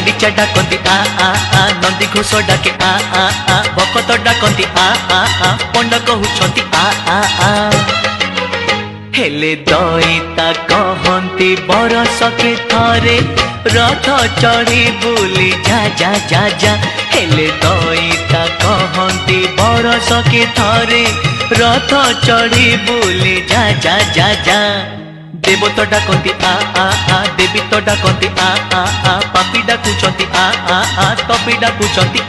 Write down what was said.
गुंडीचा डाकती नंदी घोष डाके भकत डाकती पंड कहउछंती हेले दईता कहती बरस के थरे रथ चढ़ी बुली जा जा जा जा हेले दईता कहती बरस के थरे रथ चढ़ी बुली जा जा जा जा देव तो डाकती देवी तो डाकती पापी डाकुचंती तपी डाकुचंती